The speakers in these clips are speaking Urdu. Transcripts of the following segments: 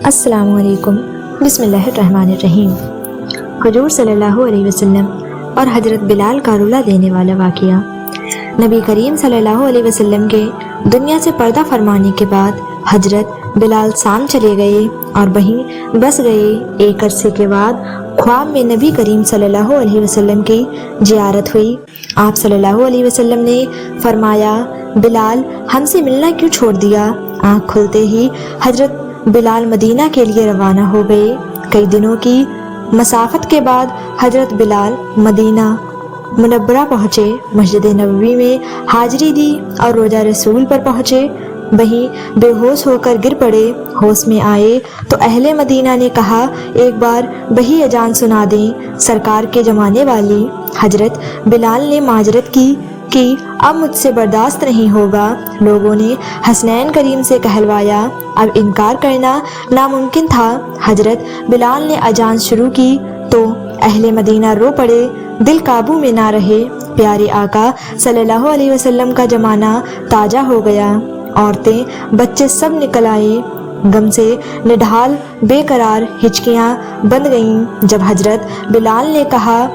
السلام علیکم۔ بسم اللہ الرحمن الرحیم۔ حضور صلی اللہ علیہ وسلم اور حضرت بلال کا رلا دینے والا واقعہ۔ نبی کریم صلی اللہ علیہ وسلم کے دنیا سے پردہ فرمانے کے بعد حضرت بلال شام چلے گئے اور وہیں بس گئے۔ ایک عرصے کے بعد خواب میں نبی کریم صلی اللہ علیہ وسلم کی زیارت ہوئی۔ آپ صلی اللہ علیہ وسلم نے فرمایا، بلال ہم سے ملنا کیوں چھوڑ دیا؟ آنکھ کھلتے ہی حضرت بلال مدینہ کے لیے روانہ ہو گئے۔ کئی دنوں کی مسافت کے بعد حضرت بلال مدینہ منورہ پہنچے، مسجد نبوی میں حاضری دی اور روضہ رسول پر پہنچے۔ وہیں بے ہوش ہو کر گر پڑے۔ ہوش میں آئے تو اہل مدینہ نے کہا، ایک بار وہی اذان سنا دیں، سرکار کے زمانے والی۔ حضرت بلال نے معذرت کی کہ اب مجھ سے برداشت نہیں ہوگا۔ لوگوں نے حسنین کریم سے کہلوایا، اب انکار کرنا ناممکن تھا۔ حضرت بلال نے اذان شروع کی تو اہل مدینہ رو پڑے، دل قابو میں نہ رہے۔ پیارے آقا صلی اللہ علیہ وسلم کا زمانہ تازہ ہو گیا۔ عورتیں بچے سب نکل آئے، غم سے نڈھال بے قرار ہچکیاں بند گئیں۔ جب حضرت بلال نے کہا،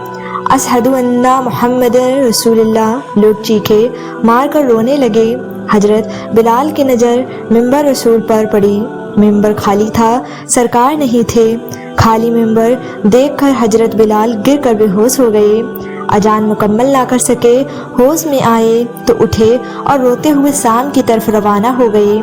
اشہد ان محمد رسول اللہ، لوگ چیخے مار کر رونے لگے۔ حضرت بلال کی نظر ممبر رسول پر پڑی۔ ممبر خالی تھا، سرکار نہیں تھے۔ خالی ممبر دیکھ کر حضرت بلال گر کر بے ہوش ہو گئے۔ اذان مکمل نہ کر سکے، ہوش میں آئے تو اٹھے اور روتے ہوئے شام کی طرف روانہ ہو گئے۔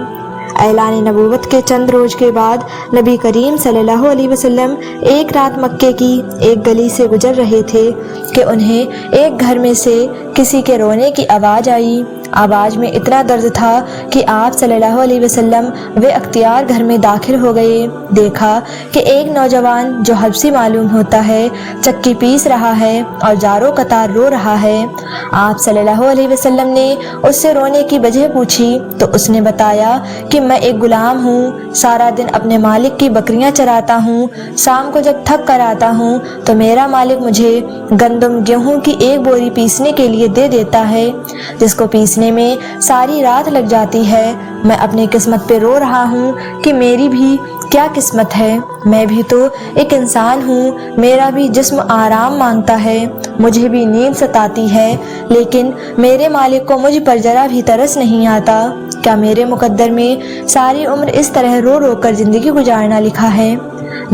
اعلان نبوت کے چند روز کے بعد نبی کریم صلی اللہ علیہ وسلم ایک رات مکے کی ایک گلی سے گزر رہے تھے کہ انہیں ایک گھر میں سے کسی کے رونے کی آواز آئی۔ آواز میں اتنا درد تھا کہ آپ صلی اللہ علیہ وسلم بے اختیار گھر میں داخل ہو گئے۔ دیکھا کہ ایک نوجوان جو حبشی معلوم ہوتا ہے چکی پیس رہا ہے اور زاروں قطار رو رہا ہے۔ آپ صلی اللہ علیہ وسلم نے اس سے رونے کی وجہ پوچھی تو اس نے بتایا کہ میں ایک غلام ہوں، سارا دن اپنے مالک کی بکریاں چراتا ہوں، شام کو جب تھک کر آتا ہوں تو میرا مالک مجھے گندم گیہوں کی ایک بوری پیسنے کے لیے دے دیتا ہے، جس کو پیسنے میں ساری رات لگ جاتی ہے۔ میں اپنی قسمت پہ رو رہا ہوں کہ میری بھی کیا قسمت ہے، میں بھی تو ایک انسان ہوں، میرا بھی جسم آرام مانگتا ہے، مجھے بھی نیند ستاتی ہے، لیکن میرے مالک کو مجھ پر ذرا بھی ترس نہیں آتا۔ کیا میرے مقدر میں ساری عمر اس طرح رو رو کر زندگی گزارنا لکھا ہے؟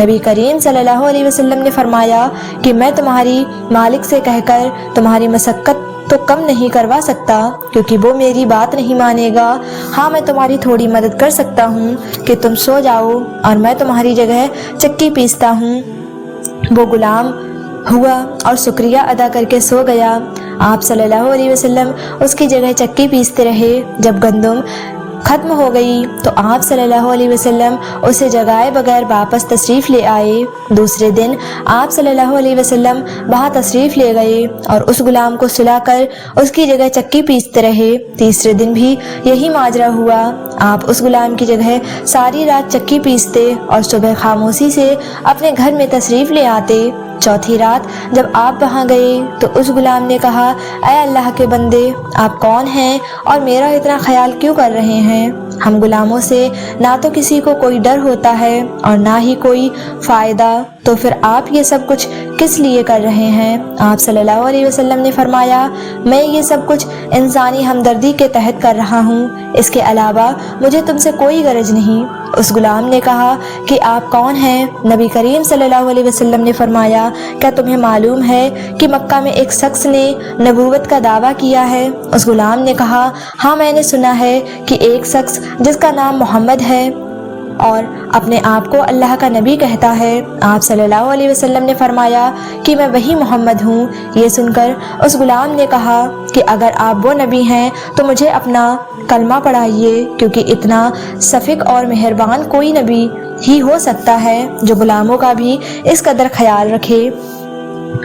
نبی کریم صلی اللہ علیہ وسلم نے فرمایا کہ میں تمہاری مالک سے کہہ کر تمہاری مشقت تو کم نہیں کروا سکتا، کیونکہ وہ میری بات نہیں مانے گا۔ ہاں، میں تمہاری تھوڑی مدد کر سکتا ہوں کہ تم سو جاؤ اور میں تمہاری جگہ چکی پیستا ہوں۔ وہ غلام ہوا اور شکریہ ادا کر کے سو گیا۔ آپ صلی اللہ علیہ وسلم اس کی جگہ چکی پیستے رہے۔ جب گندم ختم ہو گئی تو آپ صلی اللہ علیہ وسلم اسے جگائے بغیر واپس تشریف لے آئے۔ دوسرے دن آپ صلی اللہ علیہ وسلم وہاں تشریف لے گئے اور اس غلام کو سلا کر اس کی جگہ چکی پیستے رہے۔ تیسرے دن بھی یہی ماجرا ہوا۔ آپ اس غلام کی جگہ ساری رات چکی پیستے اور صبح خاموشی سے اپنے گھر میں تشریف لے آتے۔ چوتھی رات جب آپ وہاں گئے تو اس غلام نے کہا، اے اللہ کے بندے، آپ کون ہیں اور میرا اتنا خیال کیوں کر رہے ہیں؟ ہم غلاموں سے نہ تو کسی کو کوئی ڈر ہوتا ہے اور نہ ہی کوئی فائدہ، تو پھر آپ یہ سب کچھ کس لیے کر رہے ہیں؟ آپ صلی اللہ علیہ وسلم نے فرمایا، میں یہ سب کچھ انسانی ہمدردی کے تحت کر رہا ہوں، اس کے علاوہ مجھے تم سے کوئی غرض نہیں۔ اس غلام نے کہا کہ آپ کون ہیں؟ نبی کریم صلی اللہ علیہ وسلم نے فرمایا، کیا تمہیں معلوم ہے کہ مکہ میں ایک شخص نے نبوت کا دعویٰ کیا ہے؟ اس غلام نے کہا، ہاں، میں نے سنا ہے کہ ایک شخص جس کا نام محمد ہے اور اپنے آپ کو اللہ کا نبی کہتا ہے۔ آپ صلی اللہ علیہ وسلم نے فرمایا کہ میں وہی محمد ہوں۔ یہ سن کر اس غلام نے کہا کہ اگر آپ وہ نبی ہیں تو مجھے اپنا کلمہ پڑھائیے، کیونکہ اتنا شفیق اور مہربان کوئی نبی ہی ہو سکتا ہے جو غلاموں کا بھی اس قدر خیال رکھے۔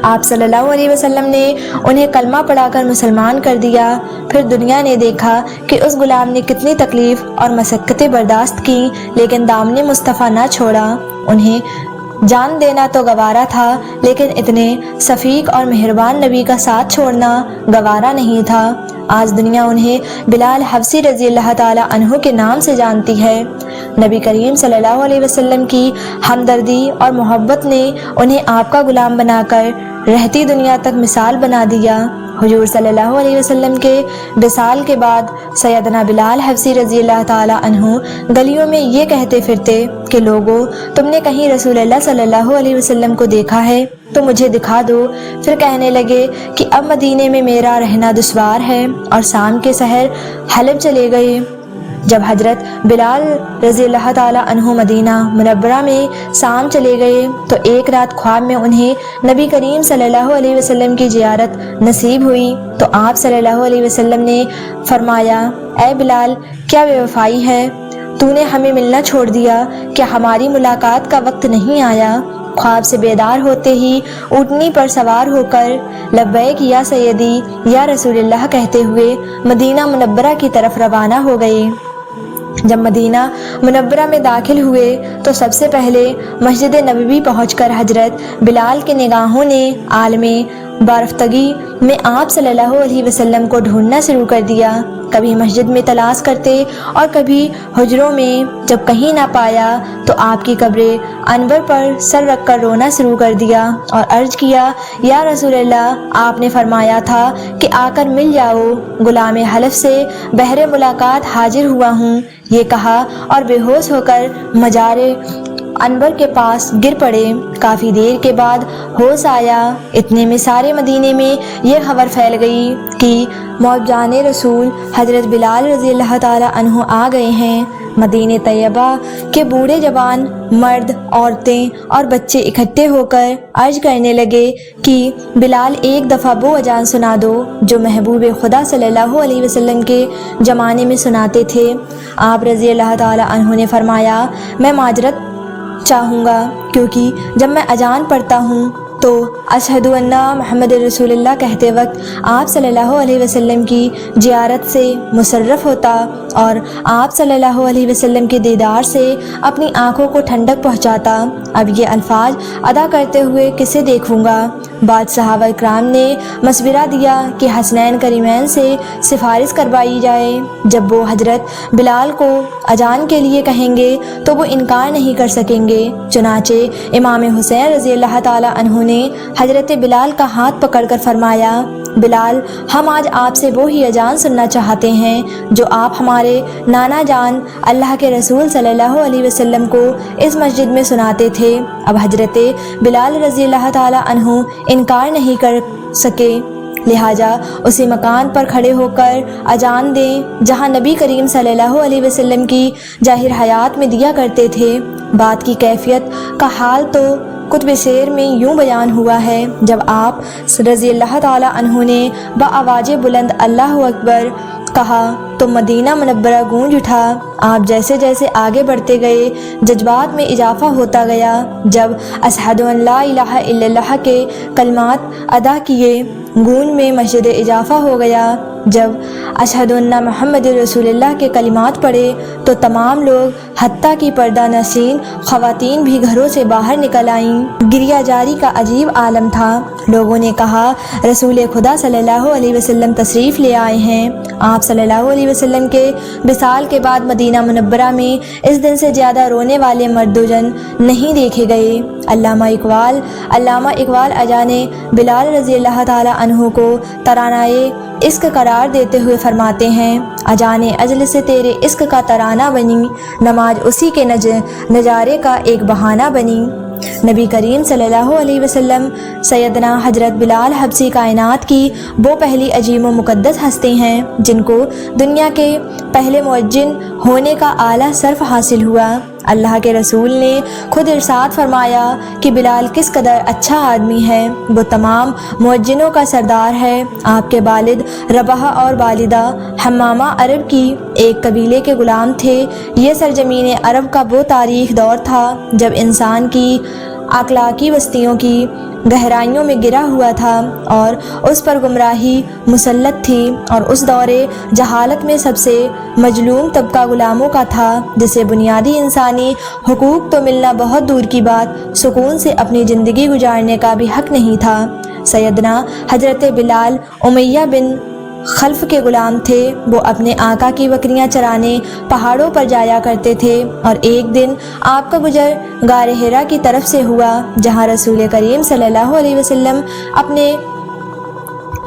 آپ صلی اللہ علیہ وسلم نے انہیں کلمہ پڑھا کر مسلمان کر دیا۔ پھر دنیا نے دیکھا کہ اس غلام نے کتنی تکلیف اور مشقتیں برداشت کی، لیکن دامن مصطفیٰ نہ چھوڑا۔ انہیں جان دینا تو گوارا تھا، لیکن اتنے شفیق اور مہربان نبی کا ساتھ چھوڑنا گوارا نہیں تھا۔ آج دنیا انہیں بلال حبشی رضی اللہ تعالیٰ عنہ کے نام سے جانتی ہے۔ نبی کریم صلی اللہ علیہ وسلم کی ہمدردی اور محبت نے انہیں آپ کا غلام بنا کر رہتی دنیا تک مثال بنا دیا۔ حضور صلی اللہ علیہ وسلم کے وصال کے بعد سیدنا بلال حبشی رضی اللہ تعالیٰ عنہ گلیوں میں یہ کہتے پھرتے کہ لوگو، تم نے کہیں رسول اللہ صلی اللہ علیہ وسلم کو دیکھا ہے تو مجھے دکھا دو۔ پھر کہنے لگے کہ اب مدینے میں میرا رہنا دشوار ہے اور شام کے سحر حلب چلے گئے۔ جب حضرت بلال رضی اللہ تعالیٰ عنہ مدینہ منورہ میں شام چلے گئے تو ایک رات خواب میں انہیں نبی کریم صلی اللہ علیہ وسلم کی زیارت نصیب ہوئی تو آپ صلی اللہ علیہ وسلم نے فرمایا، اے بلال، کیا بے وفائی ہے، تو نے ہمیں ملنا چھوڑ دیا، کیا ہماری ملاقات کا وقت نہیں آیا؟ خواب سے بیدار ہوتے ہی اونٹنی پر سوار ہو کر لبیک یا سیدی یا رسول اللہ کہتے ہوئے مدینہ منورہ کی طرف روانہ ہو گئے۔ جب مدینہ منورہ میں داخل ہوئے تو سب سے پہلے مسجد نبوی پہنچ کر حضرت بلال کے نگاہوں نے عالم بارفتگی میں آپ صلی اللہ علیہ وسلم کو ڈھونڈنا شروع کر دیا۔ کبھی مسجد میں تلاش کرتے اور کبھی حجروں میں، جب کہیں نہ پایا تو آپ کی قبر انور پر سر رکھ کر رونا شروع کر دیا اور عرض کیا، یا رسول اللہ، آپ نے فرمایا تھا کہ آ کر مل جاؤ، غلام حلف سے بہر ملاقات حاضر ہوا ہوں، یہ کہا اور بے ہوش ہو کر مزار انور کے پاس گر پڑے۔ کافی دیر کے بعد ہوش آیا، اتنے میں سارے مدینے میں یہ خبر پھیل گئی کہ موجان رسول حضرت بلال رضی اللہ تعالیٰ عنہ آ گئے ہیں۔ مدینہ طیبہ کے بوڑھے جوان، مرد، عورتیں اور بچے اکٹھے ہو کر عرض کرنے لگے کہ بلال ایک دفعہ وہ اذان سنا دو جو محبوب خدا صلی اللہ علیہ وسلم کے زمانے میں سناتے تھے۔ آپ رضی اللہ تعالیٰ عنہ نے فرمایا، میں معذرت چاہوں گا کیونکہ جب میں اذان پڑھتا ہوں تو اشہد ان محمد رسول اللہ کہتے وقت آپ صلی اللہ علیہ وسلم کی زیارت سے مشرف ہوتا اور آپ صلی اللہ علیہ وسلم کے دیدار سے اپنی آنکھوں کو ٹھنڈک پہنچاتا۔ اب یہ الفاظ ادا کرتے ہوئے کسے دیکھوں گا؟ بعد صحابہ کرام نے مشورہ دیا کہ حسنین کریمین سے سفارش کروائی جائے، جب وہ حضرت بلال کو اذان کے لیے کہیں گے تو وہ انکار نہیں کر سکیں گے۔ چنانچہ امام حسین رضی اللہ تعالیٰ عنہ نے حضرت بلال کا ہاتھ پکڑ کر فرمایا، بلال، ہم آج آپ سے وہی اذان سننا چاہتے ہیں جو آپ ہمارے نانا جان اللہ کے رسول صلی اللہ علیہ وسلم کو اس مسجد میں سناتے تھے۔ اب حضرت بلال رضی اللہ تعالیٰ عنہ انکار نہیں کر سکے، لہٰذا اسی مکان پر کھڑے ہو کر اذان دیں جہاں نبی کریم صلی اللہ علیہ وسلم کی ظاہر حیات میں دیا کرتے تھے۔ بات کی کیفیت کا حال تو کتب سیر میں یوں بیان ہوا ہے، جب آپ رضی اللہ تعالیٰ عنہ نے بآواز بلند اللہ اکبر کہا تو مدینہ منورہ گونج اٹھا۔ آپ جیسے جیسے آگے بڑھتے گئے جذبات میں اضافہ ہوتا گیا۔ جب اشہد ان لا الہ الا اللہ کے کلمات ادا کیے، گونج میں مزید اضافہ ہو گیا۔ جب اشہد ان محمد رسول اللہ کے کلمات پڑھے تو تمام لوگ حتیٰ کہ پردہ نشین خواتین بھی گھروں سے باہر نکل آئیں۔ گریہ جاری کا عجیب عالم تھا۔ لوگوں نے کہا، رسول خدا صلی اللہ علیہ وسلم تشریف لے آئے ہیں۔ آپ صلی اللہ علیہ وسلم کے وصال کے بعد مدینہ منورہ میں اس دن سے زیادہ رونے والے مرد و جن نہیں دیکھے گئے۔ علامہ اقبال اذان بلال رضی اللہ تعالیٰ عنہ کو ترانۂ عشق قرار دیتے ہوئے فرماتے ہیں، اذان اجل سے تیرے عشق کا ترانہ بنی، نماز اسی کے نظارے کا ایک بہانہ بنی۔ نبی کریم صلی اللہ علیہ وسلم سیدنا حضرت بلال حبشی کائنات کی وہ پہلی عظیم و مقدس ہستی ہیں جن کو دنیا کے پہلے مؤذن ہونے کا اعلیٰ شرف حاصل ہوا۔ اللہ کے رسول نے خود ارشاد فرمایا کہ بلال کس قدر اچھا آدمی ہے، وہ تمام مؤذنوں کا سردار ہے۔ آپ کے والد رباح اور والدہ حمامہ عرب کی ایک قبیلے کے غلام تھے۔ یہ سرزمین عرب کا وہ تاریخ دور تھا جب انسان کی اخلاقی بستیوں کی گہرائیوں میں گرا ہوا تھا اور اس پر گمراہی مسلط تھی، اور اس دور جہالت میں سب سے مظلوم طبقہ غلاموں کا تھا، جسے بنیادی انسانی حقوق تو ملنا بہت دور کی بات، سکون سے اپنی زندگی گزارنے کا بھی حق نہیں تھا۔ سیدنا حضرت بلال امیہ بن خلف کے غلام تھے وہ اپنے آقا کی بکریاں چرانے پہاڑوں پر جایا کرتے تھے، اور ایک دن آپ کا گزر غار حرا کی طرف سے ہوا جہاں رسول کریم صلی اللہ علیہ وسلم اپنے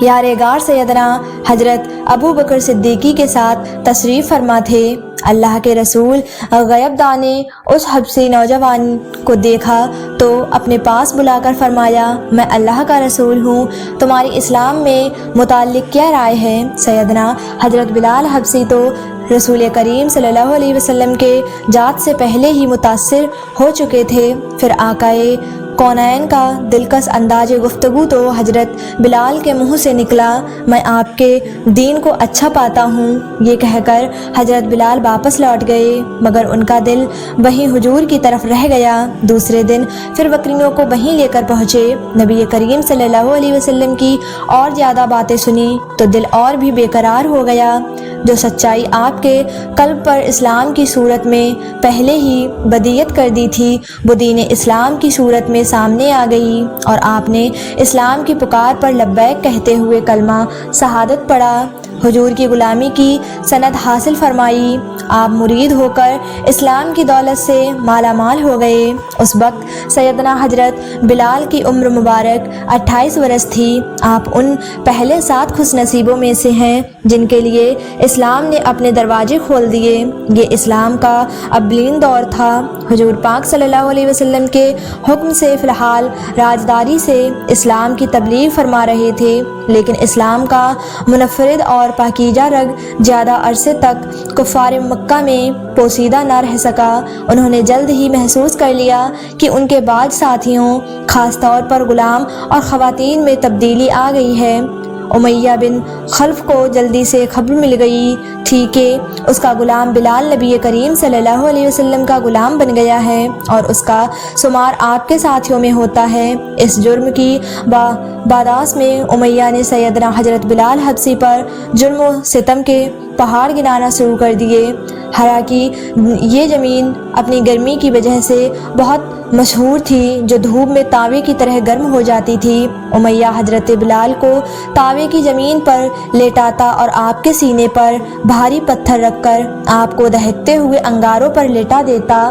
یار غار سیدنا حضرت ابو بکر صدیقی کے ساتھ تشریف فرما تھے۔ اللہ کے رسول غیب داں نے اس حبشی نوجوان کو دیکھا تو اپنے پاس بلا کر فرمایا، میں اللہ کا رسول ہوں، تمہاری اسلام میں متعلق کیا رائے ہے؟ سیدنا حضرت بلال حبشی تو رسول کریم صلی اللہ علیہ وسلم کے جات سے پہلے ہی متاثر ہو چکے تھے۔ پھر آقائے کونین کا دلکش انداز گفتگو تو حضرت بلال کے منہ سے نکلا، میں آپ کے دین کو اچھا پاتا ہوں۔ یہ کہہ کر حضرت بلال واپس لوٹ گئے، مگر ان کا دل وہیں حضور کی طرف رہ گیا۔ دوسرے دن پھر بکریوں کو وہیں لے کر پہنچے۔ نبی کریم صلی اللہ علیہ وسلم کی اور زیادہ باتیں سنی تو دل اور بھی بے قرار ہو گیا۔ جو سچائی آپ کے قلب پر اسلام کی صورت میں پہلے ہی بدیت کر دی تھی، وہ دین اسلام کی صورت میں سامنے آ گئی، اور آپ نے اسلام کی پکار پر لبیک کہتے ہوئے کلمہ شہادت پڑھا، حضور کی غلامی کی سند حاصل فرمائی، آپ مرید ہو کر اسلام کی دولت سے مالا مال ہو گئے۔ اس وقت سیدنا حضرت بلال کی عمر مبارک 28 برس تھی۔ آپ ان پہلے 7 خوش نصیبوں میں سے ہیں جن کے لیے اسلام نے اپنے دروازے کھول دیے۔ یہ اسلام کا اولین دور تھا۔ حضور پاک صلی اللہ علیہ وسلم کے حکم سے فی الحال راجداری سے اسلام کی تبلیغ فرما رہے تھے، لیکن اسلام کا منفرد اور پاکیزہ رنگ زیادہ عرصے تک کفار مکہ میں پوشیدہ نہ رہ سکا۔ انہوں نے جلد ہی محسوس کر لیا کہ ان کے بعض ساتھیوں، خاص طور پر غلام اور خواتین میں تبدیلی آ گئی ہے۔ امیہ بن خلف کو جلدی سے خبر مل گئی تھی کہ اس کا غلام بلال نبی کریم صلی اللہ علیہ وسلم کا غلام بن گیا ہے، اور اس کا شمار آپ کے ساتھیوں میں ہوتا ہے۔ اس جرم کی باداس میں امیہ نے سیدنا حضرت بلال حبشی پر جرم و ستم کے پہاڑ گرانا شروع کر دیے۔ حرا کی یہ زمین اپنی گرمی کی وجہ سے بہت مشہور تھی، جو دھوپ میں تاوے کی طرح گرم ہو جاتی تھی۔ امیہ حضرت بلال کو تاوے کی زمین پر لیٹاتا اور آپ کے سینے پر بھاری پتھر رکھ کر آپ کو دہکتے ہوئے انگاروں پر لیٹا دیتا۔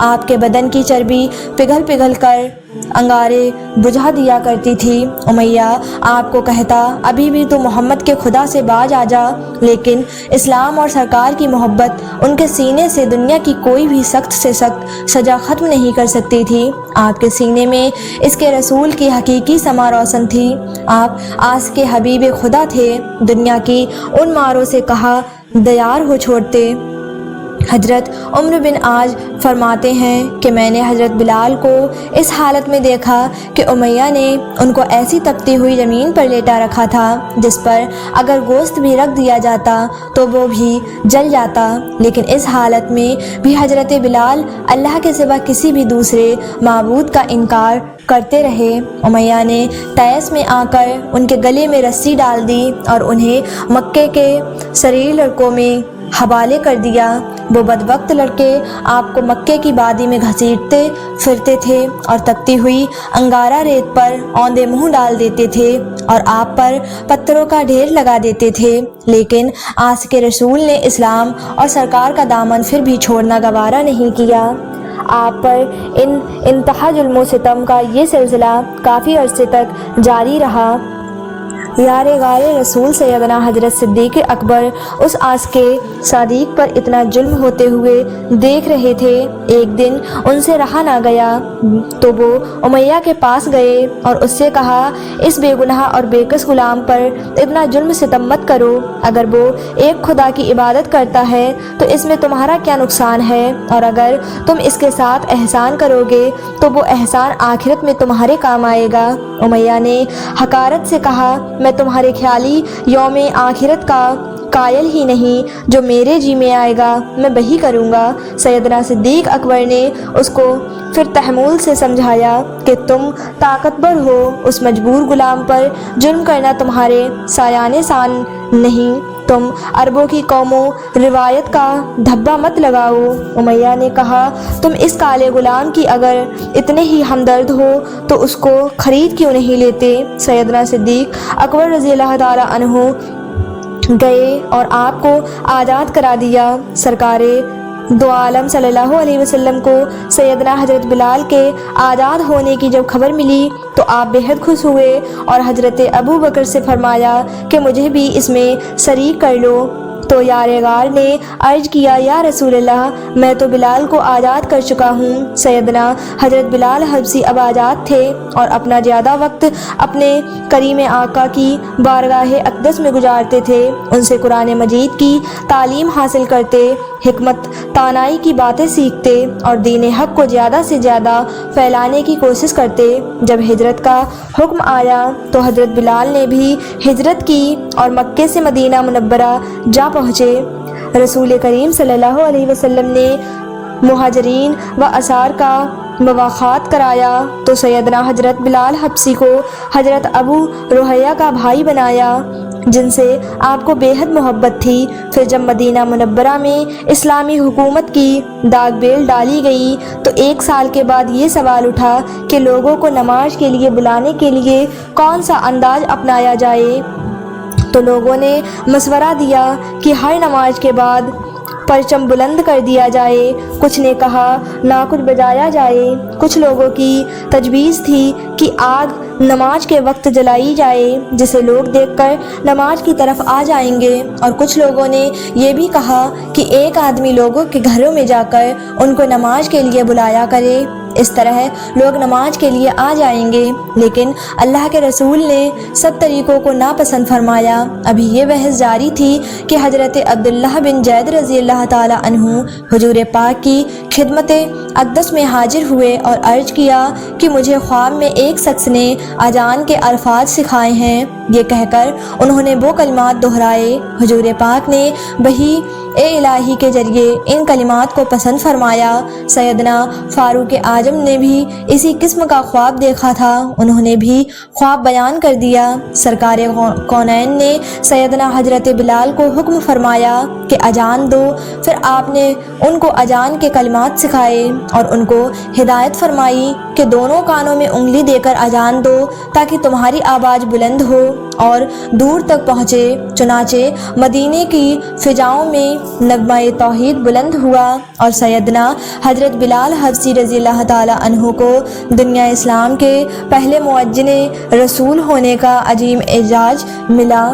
آپ کے بدن کی چربی پگھل پگھل کر انگارے بجھا دیا کرتی تھی۔ امیہ آپ کو کہتا، ابھی بھی تو محمد کے خدا سے باز آ جا، لیکن اسلام اور سرکار کی محبت ان کے سینے سے دنیا کی کوئی بھی سخت سے سخت سزا ختم نہیں کر سکتی تھی۔ آپ کے سینے میں اس کے رسول کی حقیقی سما روشن تھی۔ آپ آس کے حبیب خدا تھے، دنیا کی ان ماروں سے کہا دیار ہو چھوڑتے۔ حضرت عمر بن آج فرماتے ہیں کہ میں نے حضرت بلال کو اس حالت میں دیکھا کہ امیہ نے ان کو ایسی تپتی ہوئی زمین پر لیٹا رکھا تھا جس پر اگر گوشت بھی رکھ دیا جاتا تو وہ بھی جل جاتا، لیکن اس حالت میں بھی حضرت بلال اللہ کے سوا کسی بھی دوسرے معبود کا انکار کرتے رہے۔ امیہ نے تیس میں آ کر ان کے گلے میں رسی ڈال دی اور انہیں مکے کے شریر لڑکوں میں حوالے کر دیا۔ وہ بدبخت لڑکے آپ کو مکے کی وادی میں گھسیٹتے پھرتے تھے اور تپتی ہوئی انگارہ ریت پر اوندے منہ ڈال دیتے تھے اور آپ پر پتھروں کا ڈھیر لگا دیتے تھے، لیکن عاشق رسول نے اسلام اور سرکار کا دامن پھر بھی چھوڑنا گوارا نہیں کیا۔ آپ پر انتہا ظلم و ستم کا یہ سلسلہ کافی عرصے تک جاری رہا۔ یار غار رسول سیدنا حضرت صدیق اکبر اس عاشق صدیق پر اتنا ظلم ہوتے ہوئے دیکھ رہے تھے۔ ایک دن ان سے رہا نہ گیا تو وہ امیہ کے پاس گئے اور اس سے کہا، اس بے گناہ اور بے کس غلام پر اتنا ظلم ستم مت کرو۔ اگر وہ ایک خدا کی عبادت کرتا ہے تو اس میں تمہارا کیا نقصان ہے، اور اگر تم اس کے ساتھ احسان کرو گے تو وہ احسان آخرت میں تمہارے کام آئے گا۔ امیہ نے حقارت سے کہا، میں تمہارے خیالی یوم آخرت کا قائل ہی نہیں، جو میرے جی میں آئے گا میں وہی کروں گا۔ سیدنا صدیق اکبر نے اس کو پھر تحمل سے سمجھایا کہ تم طاقتور ہو، اس مجبور غلام پر جرم کرنا تمہارے سایان شان نہیں، تم عربوں کی قوموں روایت کا دھبا مت لگاؤ۔ امیہ نے کہا، تم اس کالے غلام کی اگر اتنے ہی ہمدرد ہو تو اس کو خرید کیوں نہیں لیتے؟ سیدنا صدیق اکبر رضی اللہ تعالی عنہ گئے اور آپ کو آزاد کرا دیا۔ سرکار دو عالم صلی اللہ علیہ وسلم کو سیدنا حضرت بلال کے آزاد ہونے کی جب خبر ملی تو آپ بے حد خوش ہوئے اور حضرت ابو بکر سے فرمایا کہ مجھے بھی اس میں شریک کر لو۔ تو یار غار نے عرض کیا یا رسول اللہ، میں تو بلال کو آزاد کر چکا ہوں۔ سیدنا حضرت بلال حبشی اب آزاد تھے اور اپنا زیادہ وقت اپنے کریم آقا کی بارگاہ اقدس میں گزارتے تھے، ان سے قرآن مجید کی تعلیم حاصل کرتے، حکمت دانائی کی باتیں سیکھتے اور دین حق کو زیادہ سے زیادہ پھیلانے کی کوشش کرتے۔ جب ہجرت کا حکم آیا تو حضرت بلال نے بھی ہجرت کی اور مکے سے مدینہ منورہ جا پہنچے۔ رسول کریم صلی اللہ علیہ وسلم نے مہاجرین و انصار کا مواخات کرایا تو سیدنا حضرت بلال حبشی کو حضرت ابو روحیہ کا بھائی بنایا، جن سے آپ کو بے حد محبت تھی۔ پھر جب مدینہ منورہ میں اسلامی حکومت کی داغ بیل ڈالی گئی تو 1 سال کے بعد یہ سوال اٹھا کہ لوگوں کو نماز کے لیے بلانے کے لیے کون سا انداز اپنایا جائے۔ تو لوگوں نے مشورہ دیا کہ ہر نماز کے بعد پرچم بلند کر دیا جائے، کچھ نے کہا ناقوس بجایا جائے، کچھ لوگوں کی تجویز تھی کہ آگ نماز کے وقت جلائی جائے جسے لوگ دیکھ کر نماز کی طرف آ جائیں گے، اور کچھ لوگوں نے یہ بھی کہا کہ ایک آدمی لوگوں کے گھروں میں جا کر ان کو نماز کے لیے بلایا کرے، اس طرح لوگ نماز کے لیے آ جائیں گے۔ لیکن اللہ کے رسول نے سب طریقوں کو ناپسند فرمایا۔ ابھی یہ بحث جاری تھی کہ حضرت عبداللہ بن زید رضی اللہ تعالی عنہ حضور پاک کی خدمت اقدس میں حاضر ہوئے اور عرض کیا کہ مجھے خواب میں ایک شخص نے اذان کے الفاظ سکھائے ہیں۔ یہ کہہ کر انہوں نے وہ کلمات دہرائے۔ حضور پاک نے وحی الہی کے ذریعے ان کلمات کو پسند فرمایا۔ سیدنا فاروق اعظم نے بھی اسی قسم کا خواب دیکھا تھا، انہوں نے بھی خواب بیان کر دیا۔ سرکار کونین نے سیدنا حضرت بلال کو حکم فرمایا کہ اذان دو، پھر آپ نے ان کو اذان کے کلمات سکھائے اور ان کو ہدایت فرمائی کہ دونوں کانوں میں انگلی دے کر اذان دو تاکہ تمہاری آواز بلند ہو اور دور تک پہنچے۔ چنانچہ مدینے کی فضاؤں میں نغمہ توحید بلند ہوا اور سیدنا حضرت بلال حبشی رضی اللہ تعالی عنہ کو دنیا اسلام کے پہلے مؤذن رسول ہونے کا عظیم اعزاز ملا۔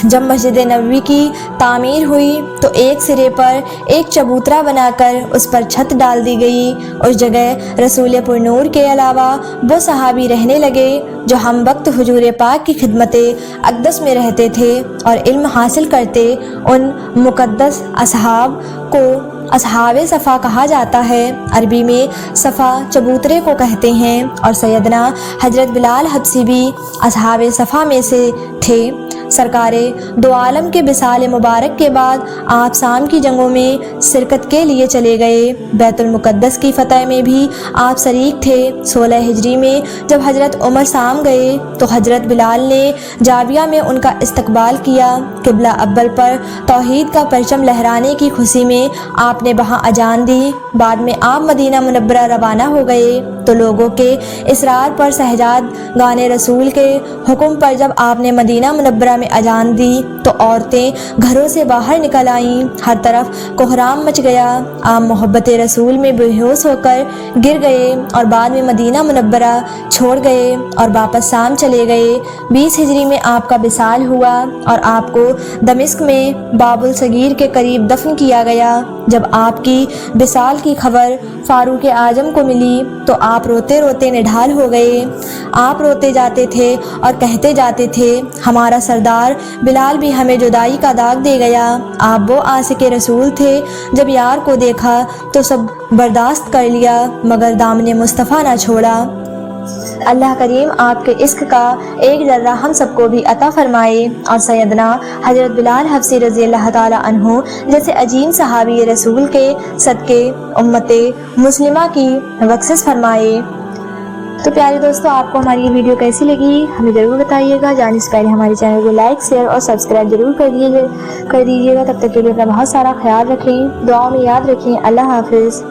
جب مسجد نبوی کی تعمیر ہوئی تو ایک سرے پر ایک چبوترا بنا کر اس پر چھت ڈال دی گئی۔ اس جگہ رسول پرنور کے علاوہ وہ صحابی رہنے لگے جو ہم وقت حضور پاک کی خدمت اقدس میں رہتے تھے اور علم حاصل کرتے۔ ان مقدس اصحاب کو اصحاب صفا کہا جاتا ہے، عربی میں صفا چبوترے کو کہتے ہیں، اور سیدنا حضرت بلال حبشی بھی اصحاب صفا میں سے تھے۔ سرکار دو عالم کے وصال مبارک کے بعد آپ شام کی جنگوں میں شرکت کے لیے چلے گئے۔ بیت المقدس کی فتح میں بھی آپ شریک تھے۔ 16 ہجری میں جب حضرت عمر شام گئے تو حضرت بلال نے جابیہ میں ان کا استقبال کیا۔ قبلہ اول پر توحید کا پرچم لہرانے کی خوشی میں آپ نے وہاں اذان دی۔ بعد میں آپ مدینہ منورہ روانہ ہو گئے تو لوگوں کے اصرار پر شہزاد گان رسول کے حکم پر جب آپ نے مدینہ منورہ میں اذان دی تو عورتیں گھروں سے باہر نکل آئیں، ہر طرف کوہرام مچ گیا۔ آپ محبت رسول میں بے ہوش ہو کر گر گئے اور بعد میں مدینہ منورہ چھوڑ گئے اور واپس شام چلے گئے۔ 20 ہجری میں آپ کا وصال ہوا اور آپ کو دمشق میں باب الصغیر کے قریب دفن کیا گیا۔ جب آپ کی وصال کی خبر فاروق اعظم کو ملی تو آپ روتے روتے نڈھال ہو گئے۔ آپ روتے جاتے تھے اور کہتے جاتے تھے، ہمارا سردار بلال بھی ہمیں جدائی کا داغ دے گیا۔ آپ وہ عاشق رسول تھے، جب یار کو دیکھا تو سب برداشت کر لیا مگر دامن مصطفیٰ نہ چھوڑا۔ اللہ کریم آپ کے عشق کا ایک ذرہ ہم سب کو بھی عطا فرمائے اور سیدنا حضرت بلال حبشی رضی اللہ تعالی عنہ جیسے عظیم صحابی رسول کے صدقے امت مسلمہ کی بخشش فرمائے۔ تو پیارے دوستو، آپ کو ہماری یہ ویڈیو کیسی لگی ہمیں ضرور بتائیے گا۔ جانے سے پہلے ہمارے چینل کو لائک، شیئر اور سبسکرائب ضرور کر دیجیے گا۔ تب تک کے لیے اپنا بہت سارا خیال رکھیں، دعاؤں میں یاد رکھیں۔ اللہ حافظ۔